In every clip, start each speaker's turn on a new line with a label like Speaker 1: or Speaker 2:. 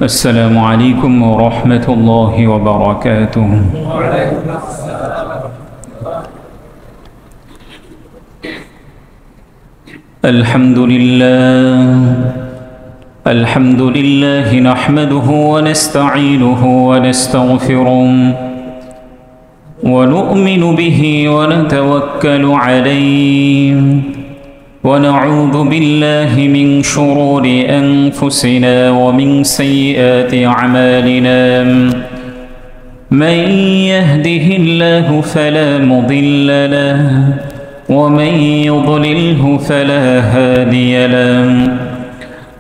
Speaker 1: السلام عليكم ورحمة الله وبركاته. الحمد لله نحمده ونستعينه ونستغفره ونؤمن به ونتوكل عليه ونعوذ بالله من شرور أنفسنا ومن سيئات أعمالنا. من يهده الله فلا مضل له ومن يضلله فلا هادي له.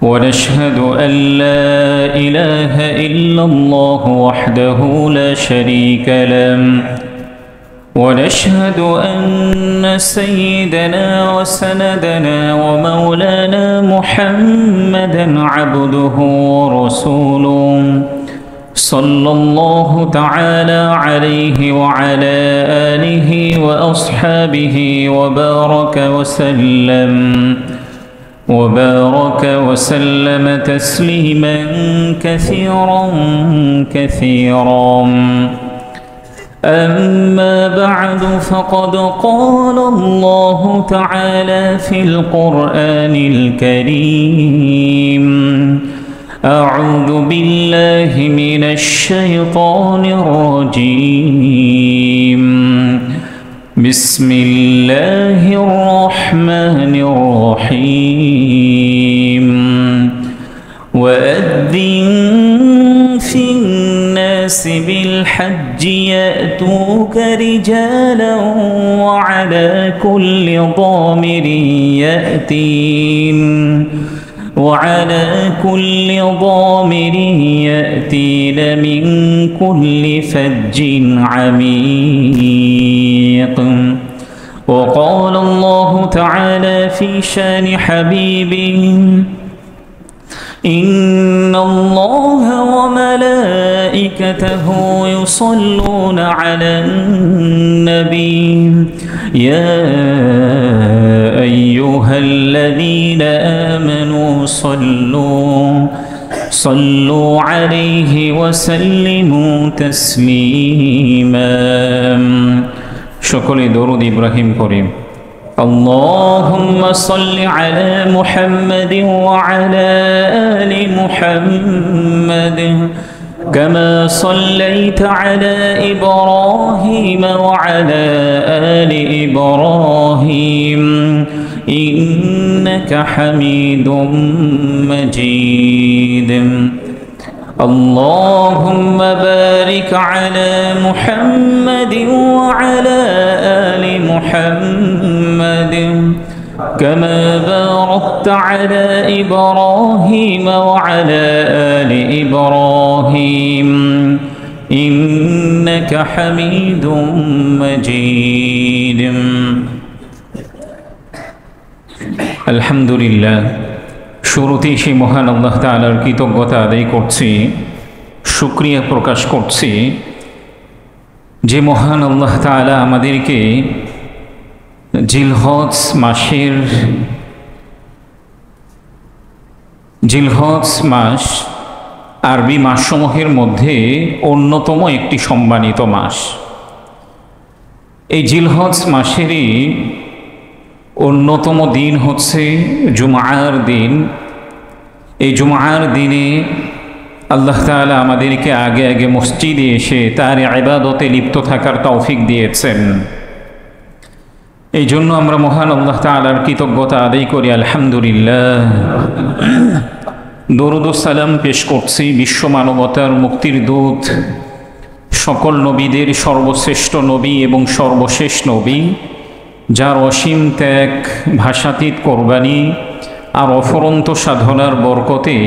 Speaker 1: ونشهد أن لا إله إلا الله وحده لا شريك له. ونشهد أن سيدنا وسندنا ومولانا محمدا عبده ورسوله صلى الله تعالى عليه وعلى آله وأصحابه وبارك وسلم تسليما كثيرا. أما بعد فقد قال الله تعالى في القرآن الكريم: أعوذ بالله من الشيطان الرجيم. بسم الله الرحمن الرحيم. وأذن في الناس بالحج يأتوك رجالا وعلى كل ضامر يأتين من كل فج عميق. وقال الله تعالى في شان حبيبه: إن الله وملائكته يصلون على النبي يا أيها الذين آمنوا صلوا عليه وسلموا تسليما. شكرا درود إبراهيم كريم. اللهم صل على محمد وعلى آل محمد كما صليت على إبراهيم وعلى آل إبراهيم إنك حميد مجيد. اللهم بارك على محمد وعلى آل محمد كما باركت على إبراهيم وعلى آل إبراهيم إنك حميد مجيد. الحمد لله। শুরুতেই সেই মহান আল্লাহ তাআলার কৃতজ্ঞতা আদায় করছি, শুকরিয়া প্রকাশ করছি যে মহান আল্লাহ তাআলা আমাদেরকে জিলহজ মাস আরবি মাসসমূহের মধ্যে অন্যতম একটি সম্মানিত মাস। এই জিলহজ মাসেরই অন্যতম দিন হচ্ছে জুমার দিন। এই জুমার দিনে আল্লাহ তাআলা আমাদেরকে আগে মসজিদে এসে তার ইবাদতে লিপ্ত থাকার তৌফিক দিয়েছেন। এই জন্য আমরা মহান আল্লাহ তাআলার কৃতজ্ঞতা আদায় করি, আলহামদুলিল্লাহ। দরুদ ও সালাম পেশ করছি বিশ্ব মানবতার মুক্তির দূত, সকল নবীদের সর্বশ্রেষ্ঠ নবী এবং সর্বশেষ নবী, যার অসীম ত্যাগ, ভাষাতীত কোরবানি আর অফুরন্ত সাধনার বরকতে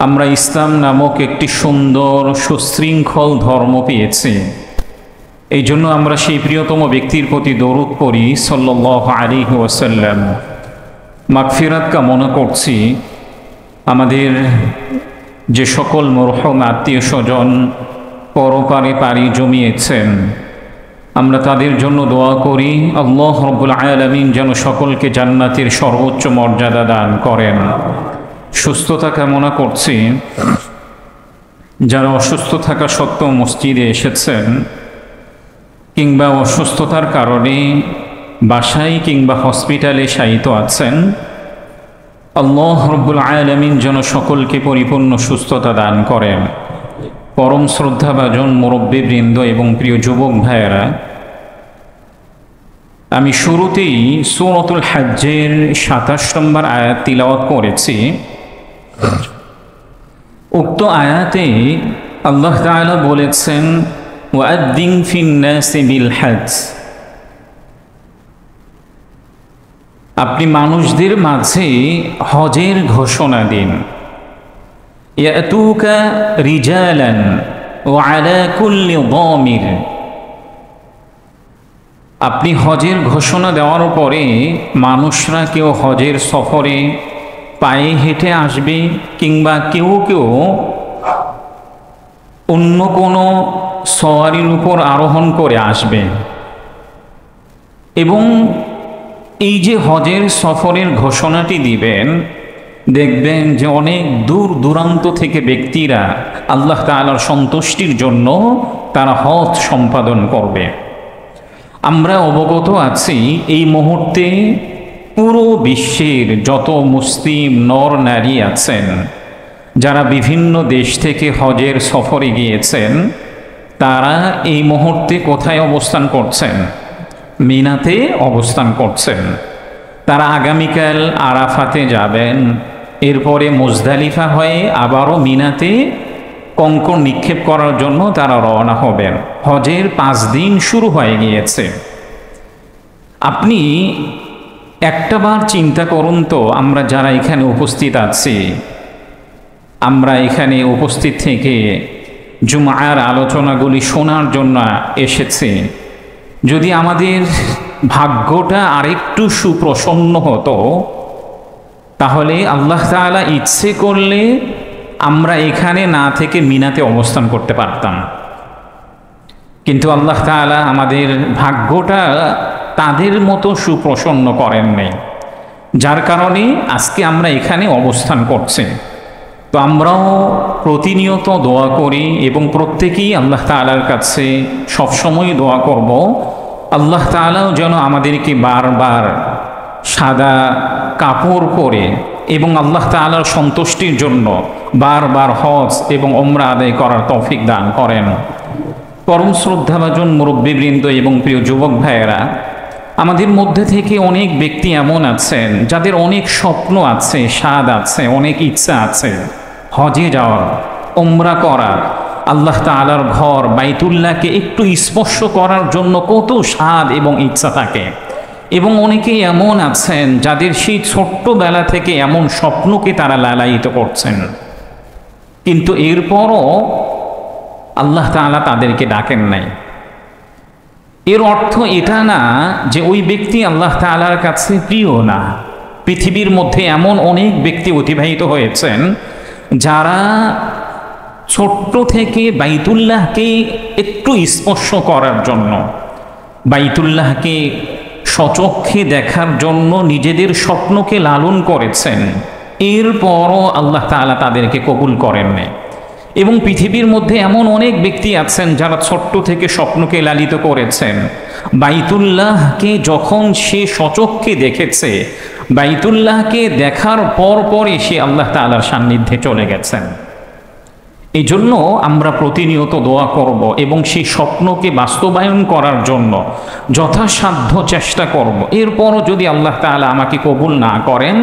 Speaker 1: আমরা ইসলাম নামক একটি সুন্দর সুশৃঙ্খল ধর্ম পেয়েছি। এই জন্য আমরা সেই প্রিয়তম ব্যক্তির প্রতি দরুদ পড়ি সাল্লাল্লাহু আলাইহি ওয়াসাল্লাম। মাগফিরাত কামনা করছি আমাদের যে সকল মরহুম আত্মীয় স্বজন পরপারে পাড়ি জমিয়েছেন, আমরা তাদের জন্য দোয়া করি আল্লাহ রাব্বুল আলামিন যেন সকলকে জান্নাতের সর্বোচ্চ মর্যাদা দান করেন। সুস্থতা কামনা করছি যারা অসুস্থ থাকা সত্ত্বেও মসজিদে এসেছেন কিংবা অসুস্থতার কারণে বাসায় কিংবা হসপিটালে শায়িত আছেন, আল্লাহ রব্বুল আলামিন যেন সকলকে পরিপূর্ণ সুস্থতা দান করেন। পরম শ্রদ্ধাভাজন মুরব্বিবৃন্দ এবং প্রিয় যুবক ভাইয়েরা, আমি শুরুতেই সূরাতুল হজ্জের ২৭ নম্বর আয়াত তিলাওয়াত করেছি। উক্ত আয়াতে আল্লাহ তাআলা বলেছেন, ওয়াদ্দিন ফিন নাসি বিল হজ্জ, আপনি মানুষদের মাঝে হজের ঘোষণা দিন। ইয়াতুকা রিজালান ওয়া আলা কুল্লি দামির, আপনি হজের ঘোষণা দেওয়ার পরে মানুষরা কেউ হজের সফরে পায়ে হেঁটে আসবে কিংবা কেউ কেউ অন্য কোনো সওয়ারির উপর আরোহণ করে আসবে। এবং এই যে হজের সফরের ঘোষণাটি দিবেন, দেখবেন যে অনেক দূর দূরান্ত থেকে ব্যক্তিরা আল্লাহ তাআলার সন্তুষ্টির জন্য তারা হজ সম্পাদন করবে। আমরা অবগত আছি এই মুহূর্তে পুরো বিশ্বের যত মুসলিম নর নারী আছেন যারা বিভিন্ন দেশ থেকে হজের সফরে গিয়েছেন, তারা এই মুহূর্তে কোথায় অবস্থান করছেন? মিনাতে অবস্থান করছেন। তারা আগামীকাল আরাফাতে যাবেন, এরপরে মুজদালিফা হয়ে আবারও মিনাতে কঙ্কর নিক্ষেপ করার জন্য তারা রওনা হবেন। হজের 5 দিন শুরু হয়ে গিয়েছে। আপনি একটাবার চিন্তা করুন তো, আমরা যারা এখানে উপস্থিত আছি, আমরা এখানে উপস্থিত থেকে জুমার আলোচনাগুলি শোনার জন্য এসেছি, যদি আমাদের ভাগ্যটা আরেকটু সুপ্রসন্ন হতো, তাহলে আল্লাহ তাআলা ইচ্ছে করলে আমরা এখানে না থেকে মিনাতে অবস্থান করতে পারতাম। কিন্তু আল্লাহ তাআলা আমাদের ভাগ্যটা তাদের মতো সুপ্রসন্ন করেন নাই, যার কারণে আজকে আমরা এখানে অবস্থান করছি। তো আমরাও প্রতিনিয়ত দোয়া করি এবং প্রত্যেকেই আল্লাহ তাআলার কাছে সবসময় দোয়া করব, আল্লাহ তাআলাও যেন আমাদেরকে বারবার সাদা কাপড় পরে এবং আল্লাহ তাআলার সন্তুষ্টির জন্য বারবার হজ এবং ওমরা আদায় করার তৌফিক দান করেন। পরম শ্রদ্ধাভাজন মুরব্বিবৃন্দ এবং প্রিয় যুবক ভাইয়েরা, আমাদের মধ্যে থেকে অনেক ব্যক্তি এমন আছেন যাদের অনেক স্বপ্ন আছে, স্বাদ আছে, অনেক ইচ্ছা আছে হজে যাওয়ার, ওমরা করার, আল্লাহ তাআলার ঘর বাইতুল্লাহকে একটু স্পর্শ করার জন্য কত স্বাদ এবং ইচ্ছা থাকে। এবং অনেকেই এমন আছেন যাদের সেই ছোট্টবেলা থেকে এমন স্বপ্নকে তারা লালায়িত করছেন, কিন্তু এরপরও আল্লাহ তাআলা তাদেরকে ডাকেন নাই। এর অর্থ এটা না যে ওই ব্যক্তি আল্লাহ তাআলার কাছে প্রিয় না। পৃথিবীর মধ্যে এমন অনেক ব্যক্তি অতিবাহিত হয়েছেন যারা ছোট্ট থেকে বাইতুল্লাহকে একটু স্পর্শ করার জন্য, বাইতুল্লাহকে সচক্ষে দেখার জন্য নিজেদের স্বপ্নকে লালন করেছেন, এরপরও আল্লাহ তাআলা তাদেরকে কবুল করেননি। এবং পৃথিবীর মধ্যে এমন অনেক ব্যক্তি আছেন যারা ছোট্ট থেকে স্বপ্নকে লালিত করেছেন, বাইতুল্লাহকে যখন সে সচক্ষে দেখেছে, বাইতুল্লাহকে দেখার পরই সে আল্লাহ তাআলার সান্নিধ্যে চলে গেছেন। এই জন্য আমরা প্রতিনিয়ত দোয়া করব এবং সেই স্বপ্নকে বাস্তবায়ন করার জন্য যথাসাধ্য চেষ্টা করব। এরপরও যদি আল্লাহ তাআলা আমাকে কবুল না করেন,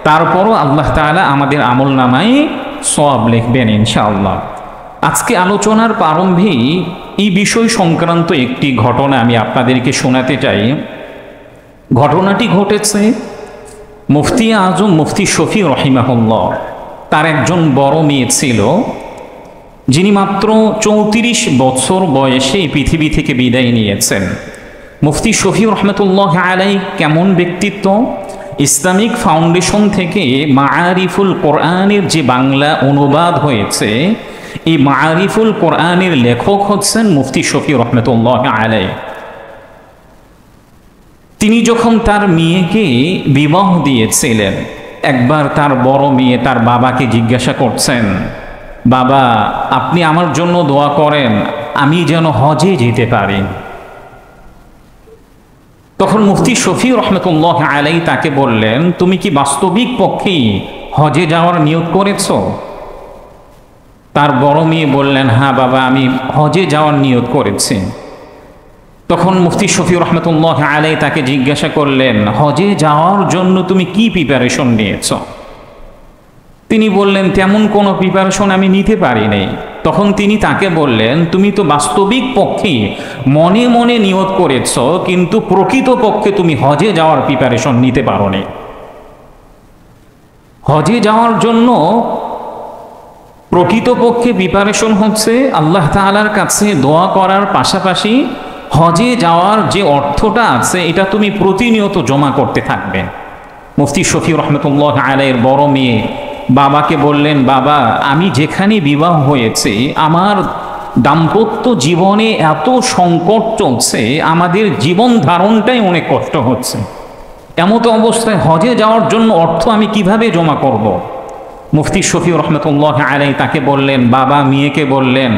Speaker 1: তারপরও আল্লাহ তাআলা আমাদের আমলনামায় সওয়াব লিখবেন ইনশাআল্লাহ। আজকে আলোচনার প্রারম্ভেই এই বিষয় সংক্রান্ত একটি ঘটনা আমি আপনাদেরকে শোনাতে চাই। ঘটনাটি ঘটেছে মুফতি আজম মুফতি শফি রহিমাহুল্লাহ, তার একজন বড় মেয়ে ছিল যিনি মাত্র 34 বছর বয়সে এই পৃথিবী থেকে বিদায় নিয়েছেন। মুফতি শফি রহমতুল্লাহ আলাইহি কেমন ব্যক্তিত্ব! ইসলামিক ফাউন্ডেশন থেকে মাআরিফুল কোরআনের যে বাংলা অনুবাদ হয়েছে, এই মাআরিফুল কোরআনের লেখক হচ্ছেন মুফতি শফি রহমতুল্লাহ আলাইহি। তিনি যখন তার মেয়েকে বিবাহ দিয়েছিলেন, একবার তার বড় মেয়ে তার বাবাকে জিজ্ঞাসা করছেন, বাবা আপনি আমার জন্য দোয়া করেন আমি যেন হজে যেতে পারি। তখন মুফতি শফি রহমতুল্লাহ আলাই তাকে বললেন, তুমি কি বাস্তবিক পক্ষেই হজে যাওয়ার নিয়ত করেছ? তার বড় মেয়ে বললেন, হ্যাঁ বাবা আমি হজে যাওয়ার নিয়ত করেছি। তখন মুফতি শফি রহমতুল্লাহ আলাই তাকে জিজ্ঞাসা করলেন, হজে যাওয়ার জন্য তুমি কি প্রিপারেশন নিয়েছ? তিনি বললেন, তেমন কোনো প্রিপারেশন আমি নিতে পারি নাই। তখন তিনি তাকে বললেন, তুমি তো বাস্তবিক পক্ষে মনে মনে নিয়ত করেছ, কিন্তু প্রকৃত পক্ষে তুমি হজে যাওয়ার প্রিপারেশন নিতে পারো নি। হজে যাওয়ার জন্য প্রকৃতপক্ষে প্রিপারেশন হচ্ছে আল্লাহ তাআলার কাছে দোয়া করার পাশাপাশি হজে যাওয়ার যে অর্থটা আছে এটা তুমি প্রতিনিয়ত জমা করতে থাকবে। মুফতি শফি রহমতুল্লাহ আলাইহির বড় মেয়ে বাবাকে বললেন, বাবা আমি যেখানে বিবাহ হয়েছে আমার দাম্পত্য জীবনে এত সংকট চলছে, আমাদের জীবন ধারণটাই অনেক কষ্ট হচ্ছে, এমত অবস্থায় হজে যাওয়ার জন্য অর্থ আমি কিভাবে জমা করব? মুফতি শফি রহমতুল্লাহ আলাই তাকে বললেন, বাবা মেয়েকে বললেন,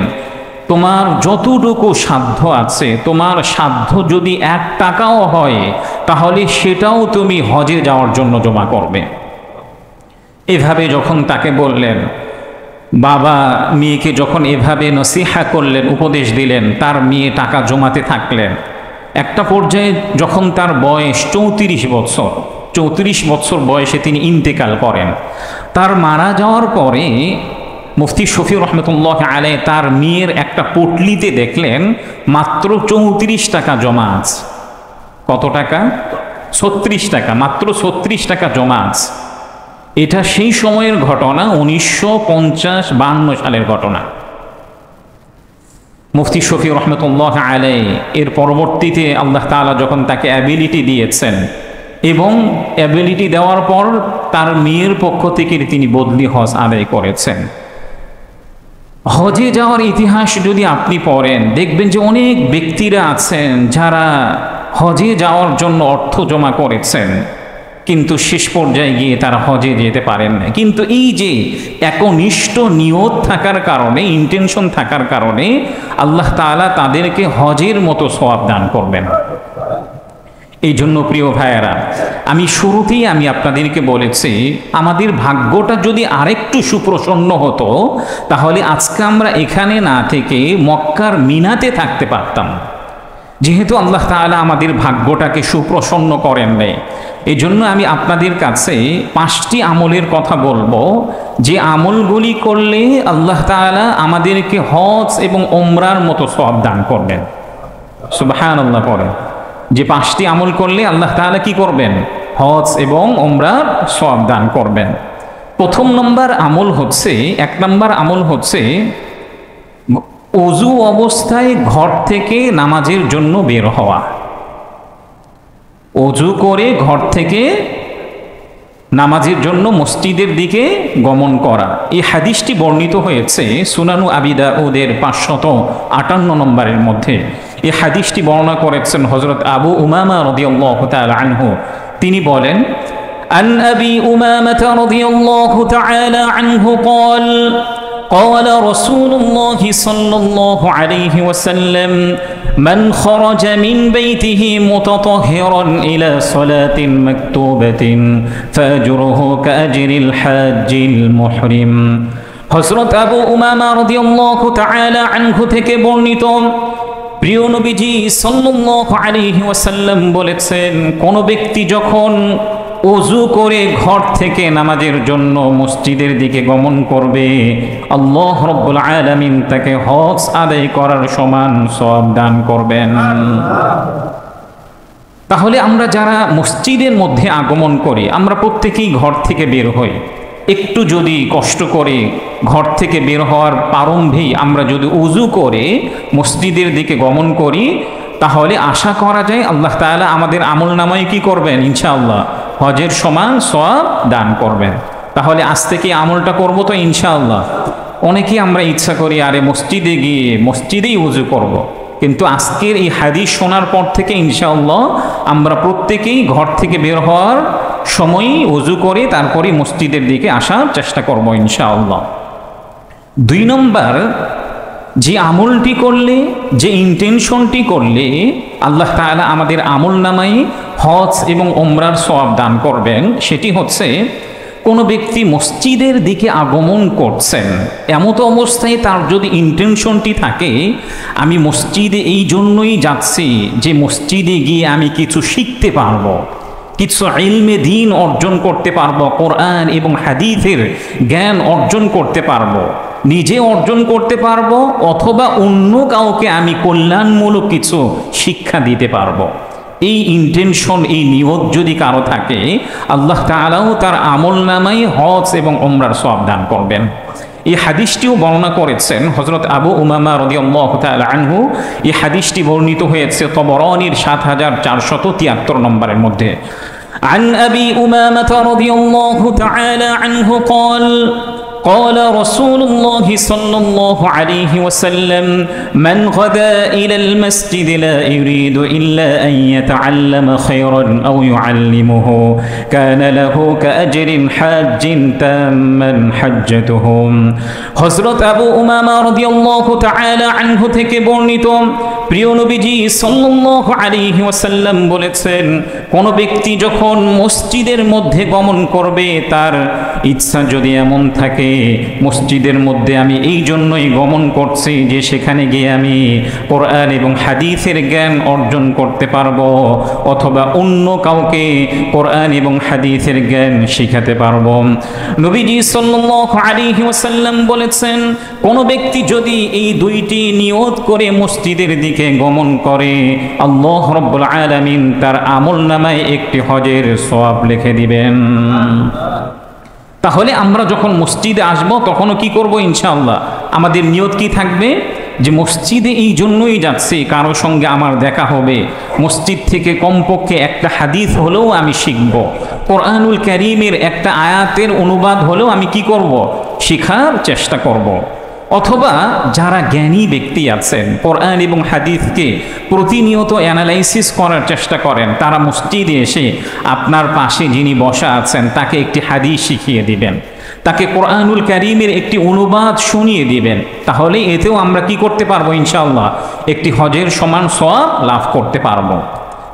Speaker 1: তোমার যতটুকু সাধ্য আছে, তোমার সাধ্য যদি 1 টাকাও হয় তাহলে সেটাও তুমি হজে যাওয়ার জন্য জমা করবে। এভাবে যখন তাকে বললেন, বাবা মেয়েকে যখন এভাবে নসিহা করলেন, উপদেশ দিলেন, তার মেয়ে টাকা জমাতে থাকলেন। একটা পর্যায়ে যখন তার বয়স 34 বছর বয়সে তিনি ইন্তেকাল করেন। তার মারা যাওয়ার পরে মুফতি শফি রহমতুল্লাহ আলাই তার মেয়ের একটা পুটলিতে দেখলেন মাত্র 34 টাকা জমা আছে। কত টাকা? 36 টাকা, মাত্র 36 টাকা জমা আছে। এটা সেই সময়ের ঘটনা, 1950-52 সালের ঘটনা। মুফতি শফি রহমতুল্লাহ আলাই এর পরবর্তীতে আল্লাহ তাআলা যখন তাকে অ্যাবিলিটি দিয়েছেন এবং অ্যাবিলিটি দেওয়ার পর তার মেয়ের পক্ষ থেকে তিনি বদলি হজ আদায় করেছেন। হজে যাওয়ার ইতিহাস যদি আপনি পড়েন দেখবেন যে অনেক ব্যক্তিরা আছেন যারা হজে যাওয়ার জন্য অর্থ জমা করেছেন, কিন্তু শেষ পর্যায়ে গিয়ে তারা হজে যেতে পারেন না। কিন্তু এই যে একনিষ্ঠ নিয়ত থাকার কারণে, ইন্টেনশন থাকার কারণে আল্লাহ তাআলা তাদেরকে হজের মতো সওয়াব দান করবেন। এই জন্য প্রিয় ভাইয়েরা, আমি শুরুতেই আপনাদেরকে বলেছি আমাদের ভাগ্যটা যদি আরেকটু সুপ্রসন্ন হতো তাহলে আজকে আমরা এখানে না থেকে মক্কার মিনাতে থাকতে পারতাম। যেহেতু আল্লাহ তাআলা আমাদের ভাগ্যটাকে সুপ্রসন্ন করেন নাই, এই জন্য আমি আপনাদের কাছে 5টি আমলের কথা বলবো, যে আমলগুলি করলে আল্লাহ তাআলা আমাদেরকে হজ এবং ওমরার মতো সওয়াব দান করবেন। সুবহানাল্লাহ পড়েন, যে 5টি আমল করলে আল্লাহ তাআলা কি করবেন? হজ এবং ওমরার সওয়াব দান করবেন। প্রথম নম্বর আমল হচ্ছে, 1 নম্বর আমল হচ্ছে ওযু অবস্থায় ঘর থেকে নামাজের জন্য বের হওয়া। ওযু করে ঘর থেকে নামাজের জন্য মসজিদের দিকে গমন করা। এই হাদিসটি বর্ণিত হয়েছে সুনানু আবি দাউদের 558 নম্বরের মধ্যে। এই হাদিসটি বর্ণনা করেছেন হযরত আবু উমামা রাদিয়াল্লাহু তাআলা আনহু। তিনি বলেন, আন আবি উমামা রাদিয়াল্লাহু তাআলা আনহু قال قال رسول الله صلى الله عليه وسلم من خرج من بيته متطهرا إلى صلاة مكتوبة فأجره كأجر الحاج المحرم। হযরত আবু উমামা রাদিয়াল্লাহু তাআলা আনহু থেকে বর্ণিত, প্রিয় নবীজি সাল্লাল্লাহু আলাইহি ওয়াসাল্লাম বলেছেন, কোন ব্যক্তি যখন ওযু করে ঘর থেকে নামাজের জন্য মসজিদের দিকে গমন করবে, আল্লাহ রাব্বুল আলামিন তাকে হজ আদায় করার সমান সওয়াব দান করবেন। তাহলে আমরা যারা মসজিদের মধ্যে আগমন করি, আমরা প্রত্যেকেই ঘর থেকে বের হই। একটু যদি কষ্ট করে ঘর থেকে বের হওয়ার প্রারম্ভেই আমরা যদি ওযু করে মসজিদের দিকে গমন করি, তাহলে আশা করা যায় আল্লাহ তাআলা আমাদের আমলনামায় কি করবেন? ইনশাআল্লাহ হজের সমান সওয়াব দান করবেন। তাহলে আজ থেকে আমলটা করব তো ইনশাআল্লাহ। অনেকেই আমরা ইচ্ছা করি আরে মসজিদে গিয়ে মসজিদেই ওযু করব, কিন্তু আজকের এই হাদিস শোনার পর থেকে ইনশাআল্লাহ আমরা প্রত্যেকেই ঘর থেকে বের হওয়ার সময়ই ওযু করে তারপরে মসজিদের দিকে আসার চেষ্টা করব ইনশাআল্লাহ। 2 নম্বর, যে আমলটি করলে, যে ইন্টেনশনটি করলে আল্লাহ তাআলা আমাদের আমল নামায় হজ এবং ওমরার সওয়াব দান করবেন, সেটি হচ্ছে কোনো ব্যক্তি মসজিদের দিকে আগমন করছেন, এমতো অবস্থায় তার যদি ইন্টেনশনটি থাকে আমি মসজিদে এই জন্যই যাচ্ছি যে মসজিদে গিয়ে আমি কিছু শিখতে পারবো, কিছু ইলমে দ্বীন অর্জন করতে পারবো, কোরআন এবং হাদিসের জ্ঞান অর্জন করতে পারবো, নিজে অর্জন করতে পারবো, অথবা অন্য কাউকে আমি কল্যাণমূলক কিছু শিক্ষা দিতে পারবো, এই ইন্টেনশন, এই নিয়ত যদি কারো থাকে আল্লাহ তাআলাও তার আমল নামায় হজ এবং ওমরার সওয়াব দান করবেন। এই হাদিসটিও বর্ণনা করেছেন হযরত আবু উমামা রাদিয়াল্লাহু তাআলা আনহু। এই হাদিসটি বর্ণিত হয়েছে তবরানীর ৭৪৭৩ নম্বরের মধ্যে। عن أبي أمامة رضي الله تعالى عنه قال قال رسول الله صلى الله عليه وسلم من غدا إلى المسجد لا يريد إلا أن يتعلم خيرا أو يعلمه كان له كأجر حاج تاما حجتهم। হযরত আবু উমামা রাদিয়াল্লাহু তাআলা আনহু থেকে বর্ণিত, প্রিয় নবীজি সাল্লাল্লাহু আলাইহি ওয়াসাল্লাম বলেছেন, কোন ব্যক্তি যখন মসজিদের মধ্যে গমন করবে, তার ইচ্ছা যদি এমন থাকে মসজিদের মধ্যে আমি এই জন্যই গমন করছি যে সেখানে গিয়ে আমি কোরআন এবং হাদিসের জ্ঞান অর্জন করতে পারবো, অথবা অন্য কাউকে কোরআন এবং হাদিসের জ্ঞান শিখাতে পারবো। নবীজি সাল্লাল্লাহু আলাইহি ওয়াসাল্লাম বলেছেন, কোন ব্যক্তি যদি এই দুইটি নিয়ত করে মসজিদের দিকে গমন করে আল্লাহ রাব্বুল আলামিন তার আমলনামায় একটি হজের সওয়াব লিখে দিবেন। তাহলে আমরা যখন মসজিদে আসব তখনও কি করব? ইনশাআল্লাহ আমাদের নিয়ত কি থাকবে যে মসজিদে এই জন্যই যাচ্ছি কারো সঙ্গে আমার দেখা হবে, মসজিদ থেকে কমপক্ষে একটা হাদিস হলেও আমি শিখব, কোরআনুল কারীমের একটা আয়াতের অনুবাদ হলেও আমি কি করব? শেখার চেষ্টা করব। অথবা যারা জ্ঞানী ব্যক্তি আছেন কোরআন এবং হাদিসকে প্রতিনিয়ত অ্যানালাইসিস করার চেষ্টা করেন, তারা মসজিদে এসে আপনার পাশে যিনি বসা আছেন তাকে একটি হাদিস শিখিয়ে দিবেন, তাকে কোরআনুল কারীমের একটি অনুবাদ শুনিয়ে দিবেন। তাহলে এতেও আমরা কি করতে পারবো? ইনশাআল্লাহ একটি হজের সমান সওয়াব লাভ করতে পারবো।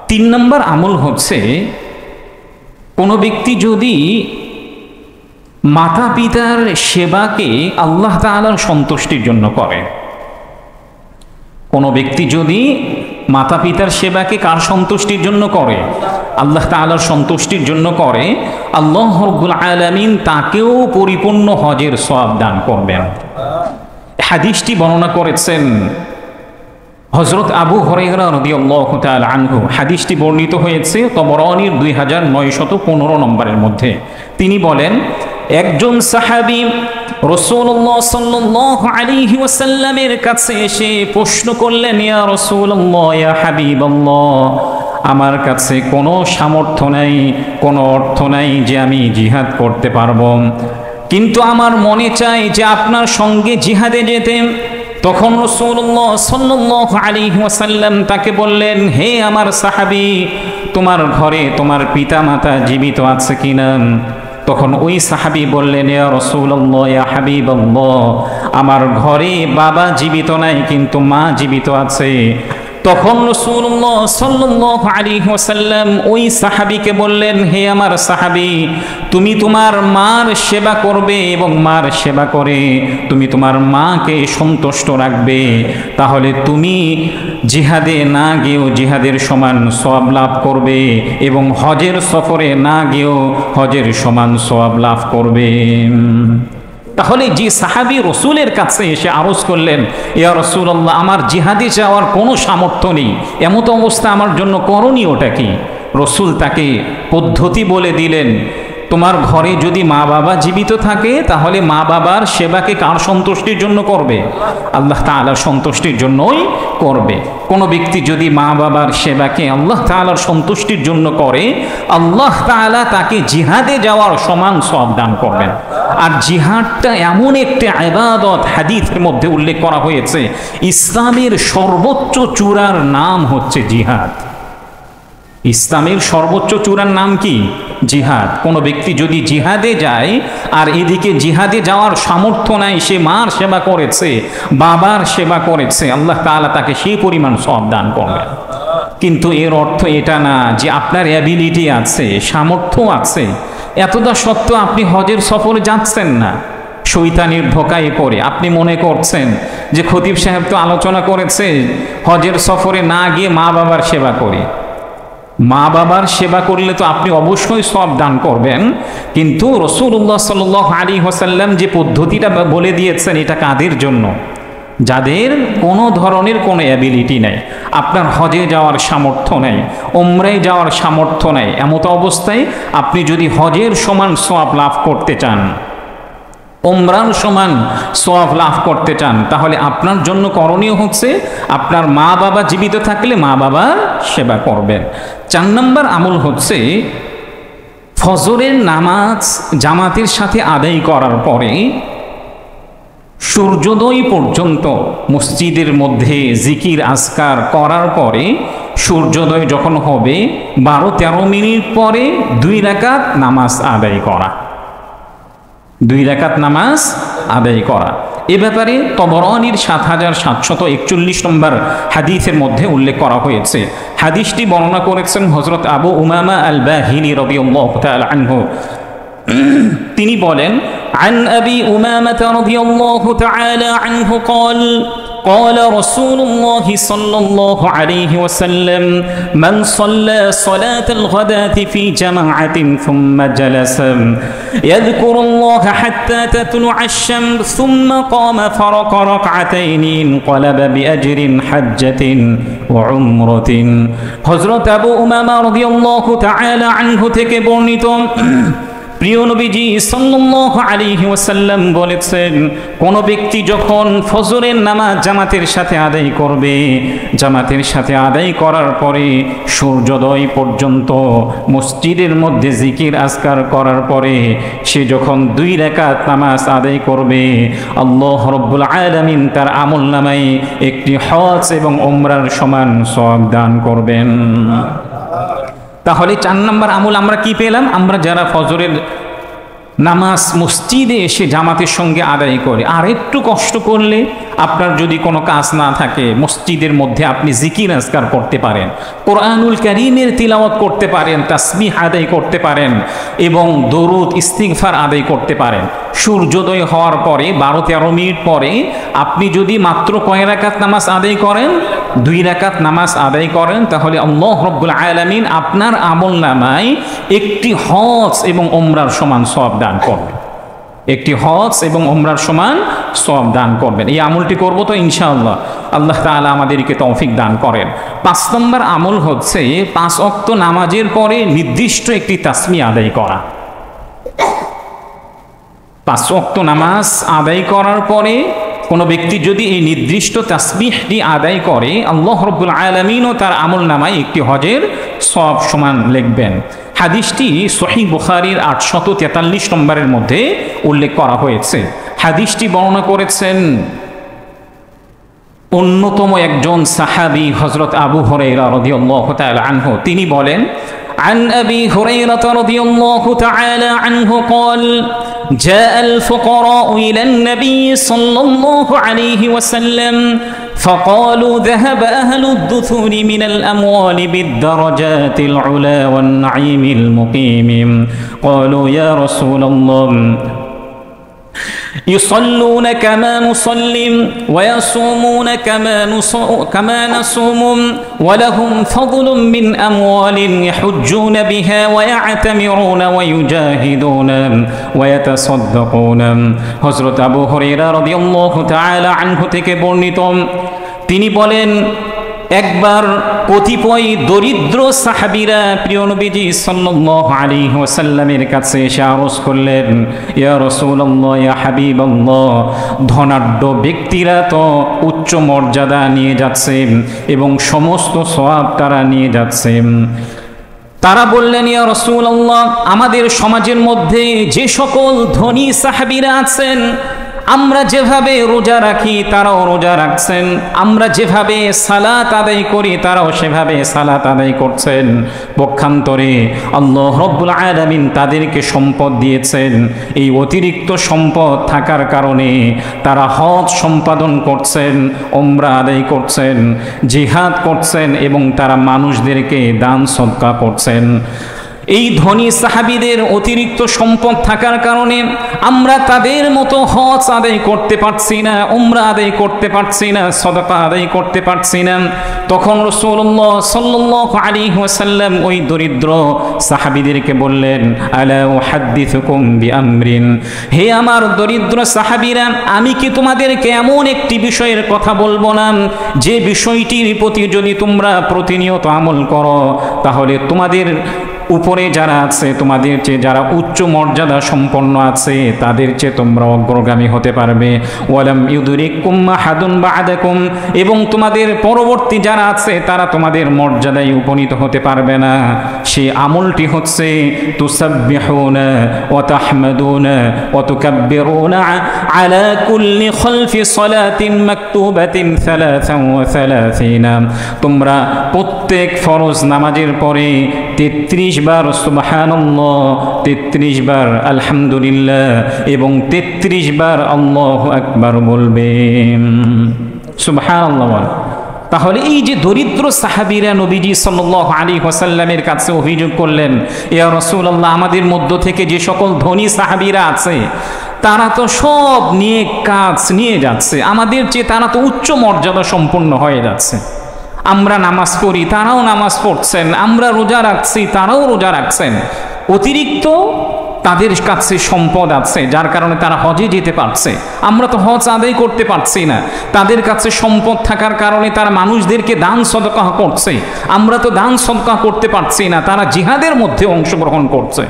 Speaker 1: 3 নম্বর আমল হচ্ছে, কোনো ব্যক্তি যদি মাতা পিতার সেবাকে আল্লাহ তাআলার সন্তুষ্টির জন্য করে, কোনো ব্যক্তি যদি মাতা পিতার সেবাকে কার সন্তুষ্টির জন্য করে? আল্লাহ তাআলার সন্তুষ্টির জন্য করে, আল্লাহ রাব্বুল আলামিন তাকেও পরিপূর্ণ হজের সওয়াব দান করবেন। হাদিসটি বর্ণনা করেছেন হযরত আবু হুরায়রা রাদিয়াল্লাহু তাআলা আনহু। হাদিসটি বর্ণিত হয়েছে তবরানীর 2915 নম্বরের মধ্যে। তিনি বলেন, একজন সাহাবী রাসূলুল্লাহ সাল্লাল্লাহু আলাইহি ওয়াসাল্লামের কাছে এসে প্রশ্ন করলেন, ইয়া রাসূলুল্লাহ, ইয়া হাবিবাল্লাহ, আমার কাছে কোনো সামর্থ্য নাই, কোনো অর্থ নাই যে আমি জিহাদ করতে পারবো, কিন্তু আমার মনে চাই যে আপনার সঙ্গে জিহাদে যেতে। তখন রাসূলুল্লাহ সাল্লাল্লাহু আলাইহি ওয়াসাল্লাম তাকে বললেন, হে আমার সাহাবী, তোমার ঘরে তোমার পিতামাতা জীবিত আছে কিনা? তখন ওই সাহাবী বললেন, ইয়া রাসূলুল্লাহ, ইয়া হাবিবাল্লাহ, আমার ঘরে বাবা জীবিত নাই কিন্তু মা জীবিত আছে। তখন রাসূলুল্লাহ সাল্লাল্লাহু আলাইহি ওয়াসাল্লাম ওই সাহাবীকে বললেন, হে আমার সাহাবী, তুমি তোমার মার সেবা করবে এবং মার সেবা করে তুমি তোমার মাকে সন্তুষ্ট রাখবে, তাহলে তুমি জিহাদে না গিয়েও জিহাদের সমান সওয়াব লাভ করবে এবং হজের সফরে না গিয়েও হজের সমান সওয়াব লাভ করবে। তাহলে যে সাহাবী রসুলের কাছে এসে আরজ করলেন, ইয়া রাসূলুল্লাহ, আমার জিহাদে যাওয়ার কোনো সামর্থ্য নেই, এমতো অবস্থা আমার জন্য করণীয়টা কি? রসুল তাকে পদ্ধতি বলে দিলেন, তোমার ঘরে যদি মা বাবা জীবিত থাকে তাহলে মা বাবার সেবাকে কার সন্তুষ্টির জন্য করবে? আল্লাহ তাআলার সন্তুষ্টির জন্যই করবে। কোনো ব্যক্তি যদি মা বাবার সেবাকে আল্লাহ তাআলার সন্তুষ্টির জন্য করে, আল্লাহ তাআলা তাকে জিহাদে যাওয়ার সমান সওয়াব দান করবেন। আর জিহাদটা এমন একটি ইবাদত, হাদিসের মধ্যে উল্লেখ করা হয়েছে, ইসলামের সর্বোচ্চ চূড়ার নাম হচ্ছে জিহাদ। ইসলামের সর্বোচ্চ চূড়ার নাম কি? জিহাদ। কোনো ব্যক্তি যদি জিহাদে যায় আর এদিকে জিহাদে যাওয়ার সামর্থ্য নাই, সে মার সেবা করেছে, বাবার সেবা করেছে, আল্লাহ তাআলা তাকে সেই পরিমাণ সওয়াব দান করবেন। কিন্তু এর অর্থ এটা না যে আপনার অ্যাবিলিটি আছে, সামর্থ্য আছে, এতটা সত্ত্বেও আপনি হজের সফরে যাচ্ছেন না। শয়তানের ধোকায় পড়ে আপনি মনে করছেন যে খতিব সাহেব তো আলোচনা করেছে হজের সফরে না গিয়ে মা বাবার সেবা করি। মা বাবার সেবা করলে তো আপনি অবশ্যই সওয়াব দান করবেন, কিন্তু রাসূলুল্লাহ সাল্লাল্লাহু আলাইহি ওয়াসাল্লাম যে পদ্ধতিটা বলে দিয়েছেন এটা কাদের জন্য? যাদের কোনো ধরনের কোনো অ্যাবিলিটি নেই, আপনার হজে যাওয়ার সামর্থ্য নেই, উমরায় যাওয়ার সামর্থ্য নেই, এমতো অবস্থায় আপনি যদি হজের সমান সওয়াব লাভ করতে চান, উমরার সমান সওয়াব লাভ করতে চান, তাহলে আপনার জন্য করণীয় হচ্ছে আপনার মা বাবা জীবিত থাকলে মা বাবার সেবা করবেন। 4 নম্বর আমল হচ্ছে ফজরের নামাজ জামাতের সাথে আদায় করার পরে সূর্যোদয় পর্যন্ত মসজিদের মধ্যে জিকির আজকার করার পরে সূর্যোদয় যখন হবে 12-13 মিনিট পরে 2 রাকাত নামাজ আদায় করা, 2 রাকাত নামাজ আদায় করা। এ ব্যাপারে তবরানীর 7741 নম্বর হাদিসের মধ্যে উল্লেখ করা হয়েছে। হাদিসটি বর্ণনা করেছেন হযরত আবু উমামা আল বাহিলি রাদিয়াল্লাহু তাআলা আনহু। তিনি বলেন, عن أبي أمامة رضي الله تعالى عنه قال قال رسول الله صلى الله عليه وسلم من صلى صلاة الغداة في جماعة ثم جلس يذكر الله حتى تطلع الشمس ثم قام فرق ركعتين انقلب بأجر حجة وعمرة। হযরত আবু উমামা রাদিয়াল্লাহু তাআলা আনহু থেকে বর্ণিত, প্রিয় নবীজি সাল্লাল্লাহু আলাইহি ওয়াসাল্লাম বলেছেন, কোন ব্যক্তি যখন ফজরের নামাজ জামাতের সাথে আদায় করবে, জামাতের সাথে আদায় করার পরে সূর্যোদয় পর্যন্ত মসজিদের মধ্যে জিকির আজকার করার পরে সে যখন 2 রাকাত নামাজ আদায় করবে, আল্লাহ রাব্বুল আলামিন তার আমলনামায় একটি হজ এবং উমরার সমান সওয়াব দান করবেন। তাহলে 4 নম্বর আমল আমরা কি পেলাম? আমরা যারা ফজরের নামাজ মসজিদে এসে জামাতের সঙ্গে আদায় করে, আর একটু কষ্ট করলে আপনার যদি কোনো কাজ না থাকে মসজিদের মধ্যে আপনি জিকির আজকার করতে পারেন, কোরআনুল কারীমের তিলাওয়াত করতে পারেন, তাসবিহ আদায় করতে পারেন এবং দরুদ ইস্তিগফার আদায় করতে পারেন। সূর্যোদয় হওয়ার পরে 12-13 মিনিট পরে আপনি যদি মাত্র কয় রাকাত নামাজ আদায় করেন? 2 রাকাত নামাজ আদায় করেন, তাহলে আল্লাহ রাব্বুল আলামিন আপনার আমলনামায় একটি হজ এবং উমরার সমান সওয়াব দান করবেন, একটি হজ এবং উমরার সমান সওয়াব দান করবেন। এই আমলটি করব তো ইনশাআল্লাহ, আল্লাহ তাআলা আমাদেরকে তৌফিক দান করেন। 5 নম্বর আমল হচ্ছে 5 ওয়াক্ত নামাজের পরে নির্দিষ্ট একটি তাসবিহ আদায় করা। 5 ওয়াক্ত নামাজ আদায় করার পরে কোনো ব্যক্তি যদি এই নির্দিষ্ট তাসবিহটি আদায় করে, আল্লাহ রাব্বুল আলামিনও তার আমলনামায় একটি হজের সওয়াব সমান লিখবেন। হাদিসটি সহিহ বুখারীর 843 নম্বরের মধ্যে উল্লেখ করা হয়েছে। হাদিসটি বর্ণনা করেছেন অন্যতম একজন সাহাবী হযরত আবু হুরায়রা রাদিয়াল্লাহু তাআলা আনহু। তিনি বলেন, عن أبي هريرة رضي الله تعالى عنه قال جاء الفقراء إلى النبي صلى الله عليه وسلم فقالوا ذهب أهل الدثور من الأموال بالدرجات العلا والنعيم المقيم قالوا يا رسول الله يصلون كما نصلي ويصومون كما نصوم ولهم فضل من أموال يحجون بها ويعتمرون ويجاهدون ويتصدقون। হযরত আবু হুরায়রা রাদিয়াল্লাহু তাআলা আনহু থেকে বর্ণিত, তিনি বলেন, একবার কতিপয় দরিদ্র সাহাবীরা প্রিয় নবীজি সাল্লাল্লাহু আলাইহি ওয়াসাল্লামের কাছে এসে আরজ করলেন, ইয়া রাসূলুল্লাহ, ইয়া হাবিবাল্লাহ, ধনাঢ্য ব্যক্তিরা তো উচ্চ মর্যাদা নিয়ে যাচ্ছে এবং সমস্ত সওয়াব তারা নিয়ে যাচ্ছে। তারা বললেন, ইয়া রাসূলুল্লাহ, আমাদের সমাজের মধ্যে যে সকল ধনী সাহাবীরা আছেন আমরা যেভাবে রোজা রাখি তারাও রোজা রাখছেন, আমরা যেভাবে সালাত আদায় করি তারাও সেভাবে সালাত আদায় করছেন। পক্ষান্তরে আল্লাহ রাব্বুল আলামিন তাদেরকে সম্পদ দিয়েছেন, এই অতিরিক্ত সম্পদ থাকার কারণে তারা হজ সম্পাদন করছেন, উমরা আদায় করছেন, জিহাদ করছেন এবং তারা মানুষদেরকে দান সদকা করছেন। এই ধনী সাহাবীদের অতিরিক্ত সম্পদ থাকার কারণে আমরা তাদের মতো হজ আদায় করতে পারছি না, উমরা আদায় করতে পারছি না, সাদাকা আদায় করতে পারছি না। তখন রাসূলুল্লাহ সাল্লাল্লাহু আলাইহি ওয়াসাল্লাম ওই দরিদ্র সাহাবীদেরকে বললেন, আলা উহাদ্দিসুকুম বিআমরিন, হে আমার দরিদ্র সাহাবীরা, আমি কি তোমাদেরকে এমন একটি বিষয়ের কথা বলবো না যে বিষয়টির প্রতি যদি তোমরা প্রতিনিয়ত আমল করো তাহলে তোমাদের উপরে যারা আছে, তোমাদের চেয়ে যারা উচ্চ মর্যাদা সম্পন্ন আছে তাদের চেয়ে তোমরা অগ্রগামী হতে পারবে। ওয়ালাম ইউদরিকুম আহাদুন বা'দাকুম, এবং তোমাদের পরবর্তী যারা আছে তারা তোমাদের মর্যাদায় উপনীত হতে পারবে না। সেই আমলটি হচ্ছে তুসাব্বিহুনা ওয়া তাহমাদুনা ওয়া তুকাব্বিরুনা আলা কুল্লি খালফি সালাতিন মাকতুবাতিন 33, তোমরা প্রত্যেক ফরজ নামাজের পরে 33 বার সুবহানাল্লাহ, 33 বার আলহামদুলিল্লাহ এবং 33 বার আল্লাহু আকবার বলবেন। সুবহানাল্লাহ। তাহলে এই যে দরিদ্র সাহাবীরা নবীজি সাল্লাল্লাহু আলাইহি ওয়াসাল্লামের কাছে অভিযোগ করলেন, ইয়া রাসূলুল্লাহ, আমাদের মধ্য থেকে যে সকল ধনী সাহাবীরা আছে তারা তো সব নেক কাজ নিয়ে যাচ্ছে, আমাদের চেয়ে তারা তো উচ্চ মর্যাদা সম্পন্ন হয়ে যাচ্ছে। আমরা নামাজ পড়ি তারাও নামাজ পড়ছেন, আমরা রোজা রাখছি তারাও রোজা রাখছেন, অতিরিক্ত তাদের কাছে সম্পদ আছে যার কারণে তারা হজে যেতে পারছে, আমরা তো হজ আদায় করতে পারছি না। তাদের কাছে সম্পদ থাকার কারণে তারা মানুষদেরকে দান সদকা করছে, আমরা তো দান সদকা করতে পারছি না। তারা জিহাদের মধ্যে অংশগ্রহণ করছে,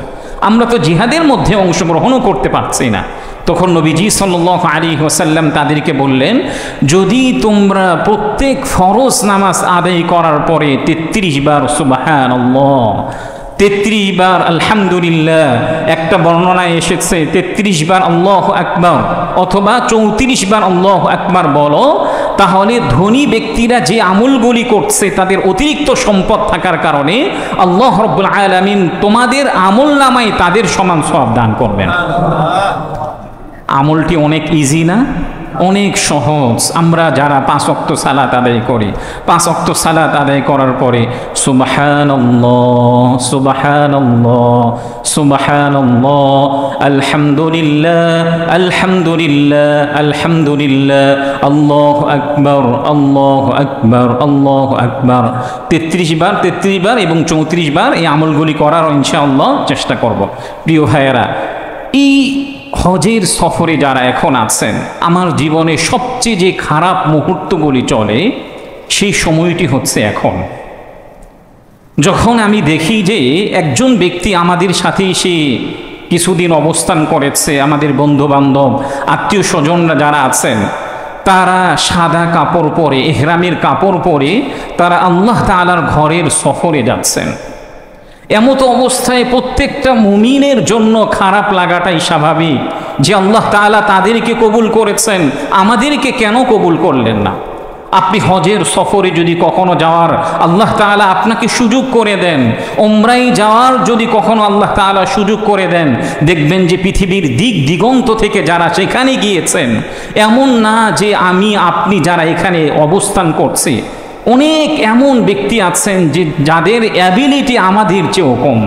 Speaker 1: আমরা তো জিহাদের মধ্যে অংশগ্রহণও করতে পারছি না। তখন নবীজি সাল্লাল্লাহু আলাইহি ওয়াসাল্লাম তাদেরকে বললেন, যদি তোমরা প্রত্যেক ফরজ নামাজ আদায় করার পরে 33 বার সুবহানাল্লাহ, 33 বার আলহামদুলিল্লাহ, একটা বর্ণনায় এসেছে 33 বার আল্লাহু আকবার অথবা 34 বার আল্লাহু আকবার বলো, তাহলে ধনী ব্যক্তিরা যে আমলগুলি করছে তাদের অতিরিক্ত সম্পদ থাকার কারণে আল্লাহ রাব্বুল আলামিন তোমাদের আমল নামায় তাদের সমান সওয়াব দান করবেন। আমলটি অনেক ইজি না, অনেক সহজ। আমরা যারা 5 ওয়াক্ত সালাত আদায় করি, 5 ওয়াক্ত সালাত আদায় করার পরে সুবহানাল্লাহ সুবহানাল্লাহ সুবহানাল্লাহ আলহামদুলিল্লাহ আলহামদুলিল্লাহ আলহামদুলিল্লাহ আল্লাহু আকবার আল্লাহু আকবার আল্লাহু আকবার 33 বার এবং 34 বার এই আমলগুলি করার ইনশাআল্লাহ চেষ্টা করব। প্রিয় ভাইয়েরা, এই হজের সফরে যারা এখন আছেন, আমার জীবনে সবচেয়ে যে খারাপ মুহূর্তগুলি চলে সেই সময়টি হচ্ছে এখন, যখন আমি দেখি যে একজন ব্যক্তি আমাদের সাথে সে কিছুদিন অবস্থান করেছে, আমাদের বন্ধু বান্ধব আত্মীয় স্বজনরা যারা আছেন তারা সাদা কাপড় পরে, ইহরামের কাপড় পরে তারা আল্লাহ তাআলার ঘরের সফরে যাচ্ছেন। এমত অবস্থায় প্রত্যেকটা মুমিনের জন্য খারাপ লাগাটাই স্বাভাবিক যে আল্লাহ তাআলা তাদেরকে কবুল করেছেন, আমাদেরকে কেন কবুল করলেন না। আপনি হজের সফরে যদি কখনো যাওয়ার আল্লাহ তাআলা আপনাকে সুযোগ করে দেন, উমরায় যাওয়ার যদি কখনো আল্লাহ তাআলা সুযোগ করে দেন, দেখবেন যে পৃথিবীর দিক দিগন্ত থেকে যারা সেখানে গিয়েছেন, এমন না যে আমি আপনি যারা এখানে অবস্থান করছি, অনেক এমন ব্যক্তি আছেন যে যাদের অ্যাবিলিটি আমাদের চেয়েও কম,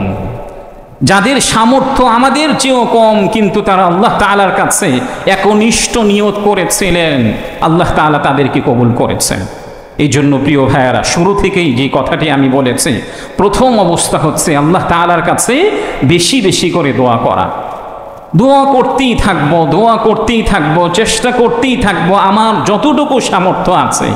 Speaker 1: যাদের সামর্থ্য আমাদের চেয়েও কম, কিন্তু তারা আল্লাহ তাআলার কাছে একনিষ্ঠ নিয়ত করেছিলেন, আল্লাহ তাআলা তাদেরকে কবুল করেছেন। এই জন্য প্রিয় ভাইয়েরা, শুরু থেকেই যে কথাটি আমি বলেছি, প্রথম অবস্থা হচ্ছে আল্লাহ তাআলার কাছে বেশি বেশি করে দোয়া করা। দোয়া করতেই থাকবো, দোয়া করতেই থাকবো, চেষ্টা করতেই থাকবো আমার যতটুকু সামর্থ্য আছে।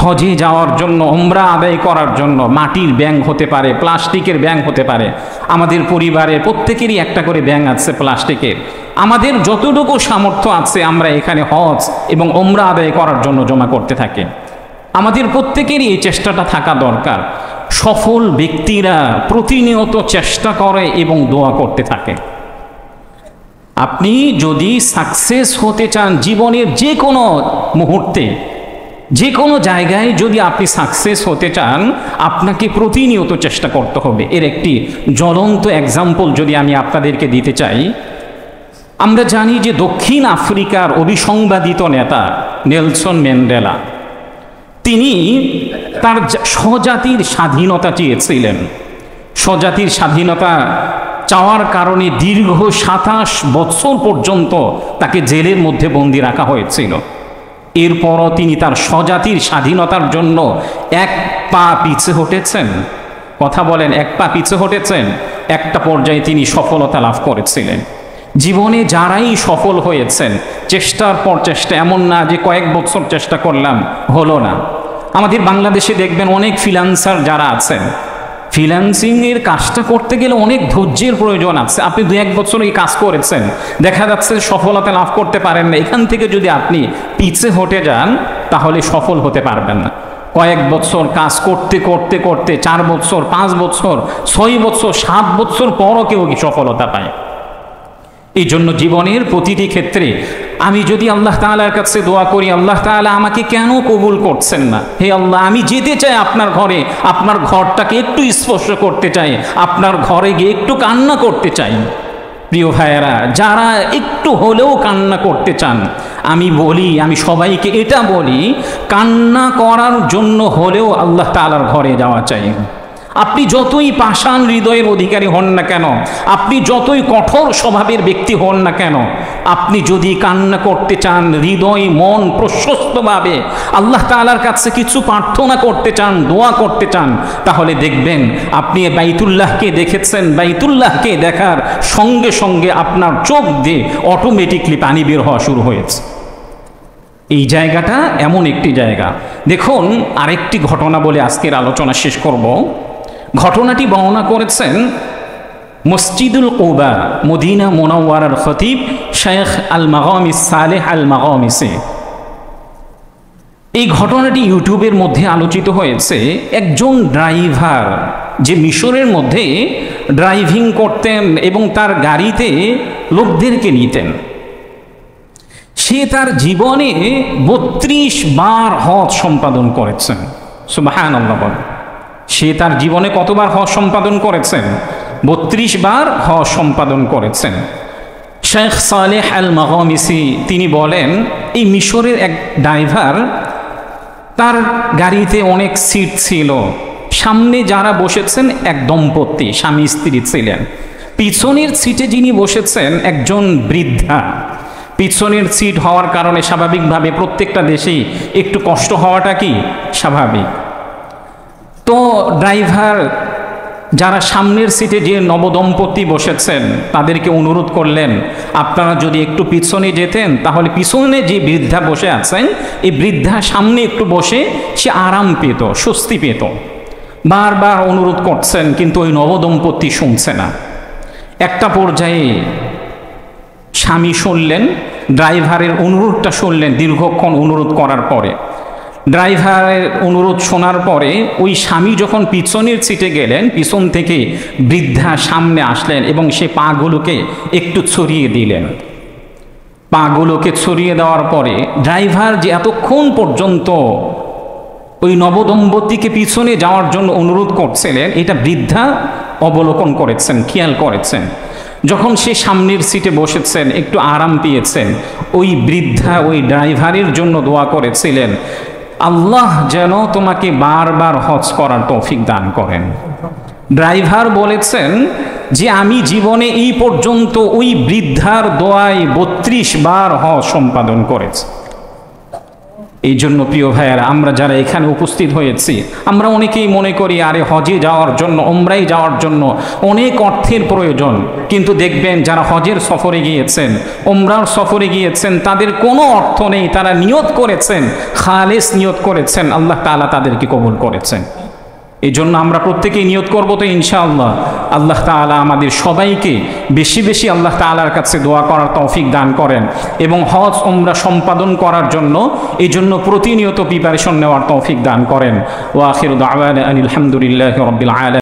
Speaker 1: হজে যাওয়ার জন্য, উমরা আদায় করার জন্য মাটির ব্যাঙ হতে পারে, প্লাস্টিকের ব্যাঙ হতে পারে, আমাদের পরিবারের প্রত্যেকেরই একটা করে ব্যাঙ আছে প্লাস্টিকের। আমাদের যতটুকু সামর্থ্য আছে আমরা এখানে হজ এবং উমরা আদায় করার জন্য জমা করতে থাকি। আমাদের প্রত্যেকেরই এই চেষ্টাটা থাকা দরকার। সফল ব্যক্তিরা প্রতিনিয়ত চেষ্টা করে এবং দোয়া করতে থাকে। আপনি যদি সাকসেস হতে চান জীবনের যে কোনো মুহূর্তে, যে কোনো জায়গায় যদি আপনি সাকসেস হতে চান, আপনাকে প্রতিনিয়ত চেষ্টা করতে হবে। এর একটি জ্বলন্ত এক্সাম্পল যদি আমি আপনাদেরকে দিতে চাই, আমরা জানি যে দক্ষিণ আফ্রিকার অবিসংবাদিত নেতা নেলসন ম্যান্ডেলা, তিনি তার স্বজাতির স্বাধীনতা চেয়েছিলেন। স্বজাতির স্বাধীনতা চাওয়ার কারণে দীর্ঘ 27 বছর পর্যন্ত তাকে জেলের মধ্যে বন্দি রাখা হয়েছিল। এরপরও তিনি তার স্বজাতির স্বাধীনতার জন্য এক পা পিছে হটেছেন। কথা বলেন, এক পা পিছে হটেছেন। একটা পর্যায়ে তিনি সফলতা লাভ করেছিলেন। জীবনে যারাই সফল হয়েছেন, চেষ্টার পর চেষ্টা, এমন না যে কয়েক বছর চেষ্টা করলাম হলো না। আমাদের বাংলাদেশে দেখবেন অনেক ফ্রিল্যান্সার যারা আছেন, ফ্রিল্যান্সিংয়ের কাজটা করতে গেলে অনেক ধৈর্যের প্রয়োজন আছে। আপনি 2-1 বছর এই কাজ করেছেন, দেখা যাচ্ছে সফলতা লাভ করতে পারেন না। এখান থেকে যদি আপনি পিছে হটে যান তাহলে সফল হতে পারবেন না। কয়েক বছর কাজ করতে করতে করতে 4 বছর, 5 বছর, 6 বছর, 7 বছর পরও কেউ কি সফলতা পায়। এই জন্য জীবনের প্রতিটি ক্ষেত্রে আমি যদি আল্লাহ তাআলার কাছে দোয়া করি, আল্লাহ তাআলা আমাকে কেন কবুল করছেন না? হে আল্লাহ, আমি যেতে চাই আপনার ঘরে, আপনার ঘরটাকে একটু স্পর্শ করতে চাই, আপনার ঘরে গিয়ে একটু কান্না করতে চাই। প্রিয় ভাইয়েরা, যারা একটু হলেও কান্না করতে চান, আমি সবাইকে এটা বলি, কান্না করার জন্য হলেও আল্লাহ তাআলার ঘরে যাওয়া চাই। আপনি যতই পাষাণ হৃদয়ের অধিকারী হন না কেন, আপনি যতই কঠোর স্বভাবের ব্যক্তি হন না কেন, আপনি যদি কান্না করতে চান, হৃদয় মন প্রশস্তভাবে আল্লাহ তাআলার কাছে কিছু প্রার্থনা করতে চান, দোয়া করতে চান, তাহলে দেখবেন আপনি বাইতুল্লাহকে দেখেছেন, বাইতুল্লাহকে দেখার সঙ্গে সঙ্গে আপনার চোখ দিয়ে অটোমেটিকলি পানি বের হওয়া শুরু হয়েছে। এই জায়গাটা এমন একটি জায়গা। দেখুন, আরেকটি ঘটনা বলে আজকের আলোচনা শেষ করব। ঘটনাটি বর্ণনা করেছেন মসজিদুল কুবা, মদিনা মুনাওয়ারার খতিব শেখ আল মাগামিস সালেহ আল মাগামিসি। এই ঘটনাটি ইউটিউবের মধ্যে আলোচিত হয়েছে। একজন ড্রাইভার, যে মিশরের মধ্যে ড্রাইভিং করতেন এবং তার গাড়িতে লোকদেরকে নিতেন, সে তার জীবনে 32 বার হজ সম্পাদন করেছেন। সুবহানাল্লাহ বলেন। সে তার জীবনে কতবার হজ সম্পাদন করেছেন? 32 বার হজ সম্পাদন করেছেন। শেখ সালেহ আল মাগামিসি তিনি বলেন, এই মিশরের এক ড্রাইভার, তার গাড়িতে অনেক সিট ছিল। সামনে যারা বসেছেন এক দম্পতি, স্বামী স্ত্রী ছিলেন। পিছনের সিটে যিনি বসেছেন একজন বৃদ্ধা। পিছনের সিট হওয়ার কারণে স্বাভাবিকভাবে প্রত্যেকটা দেশেই একটু কষ্ট হওয়াটা কি স্বাভাবিক। তো ড্রাইভার যারা সামনের সিটে যে নবদম্পতি বসেছেন তাদেরকে অনুরোধ করলেন, আপনারা যদি একটু পিছনে যেতেন তাহলে পিছনে যে বৃদ্ধা বসে আছেন, এই বৃদ্ধা সামনে একটু বসে সে আরাম পেত, স্বস্তি পেত। বারবার অনুরোধ করছেন, কিন্তু ওই নবদম্পতি শুনছে না। একটা পর্যায়ে স্বামী শুনলেন, ড্রাইভারের অনুরোধটা শুনলেন। দীর্ঘক্ষণ অনুরোধ করার পরে, ড্রাইভারের অনুরোধ শোনার পরে ওই স্বামী যখন পিছনের সিটে গেলেন, পিছন থেকে বৃদ্ধা সামনে আসলেন এবং সে পাগুলোকে একটু ছড়িয়ে দিলেন। পাগুলোকে ছড়িয়ে দেওয়ার পরে ড্রাইভার যে এতক্ষণ পর্যন্ত ওই নবদম্পতিকে পিছনে যাওয়ার জন্য অনুরোধ করছিলেন, এটা বৃদ্ধা অবলোকন করেছেন, খেয়াল করেছেন। যখন সে সামনের সিটে বসেছেন, একটু আরাম পেয়েছেন, ওই বৃদ্ধা ওই ড্রাইভারের জন্য দোয়া করেছিলেন, আল্লাহ যেন তোমাকে বারবার হজ করার তৌফিক দান করেন। ড্রাইভার বলেছেন যে আমি জীবনে এই পর্যন্ত ওই বৃদ্ধার দোয়ায় 32 বার হজ সম্পাদন করেছি। এই জন্য প্রিয় ভাইয়েরা, আমরা যারা এখানে উপস্থিত হয়েছি, আমরা অনেকেই মনে করি আরে হজে যাওয়ার জন্য, ওমরায় যাওয়ার জন্য অনেক অর্থের প্রয়োজন। কিন্তু দেখবেন যারা হজের সফরে গিয়েছেন, ওমরার সফরে গিয়েছেন, তাদের কোনো অর্থ নেই। তারা নিয়ত করেছেন, খালেস নিয়ত করেছেন, আল্লাহ তাআলা তাদেরকে কবুল করেছেন। এই জন্য আমরা প্রত্যেকেই নিয়ত করবো তো ইনশাআল্লাহ আল্লাহ তাআলা আমাদের সবাইকে বেশি বেশি আল্লাহ তাআলার কাছে দোয়া করার তৌফিক দান করেন এবং হজ ওমরা সম্পাদন করার জন্য এই জন্য প্রতিনিয়ত প্রিপারেশন নেওয়ার তৌফিক দান করেন। ওয়া আখিরু দাওয়ানা আনিল হামদুলিল্লাহি রাব্বিল আলামিন।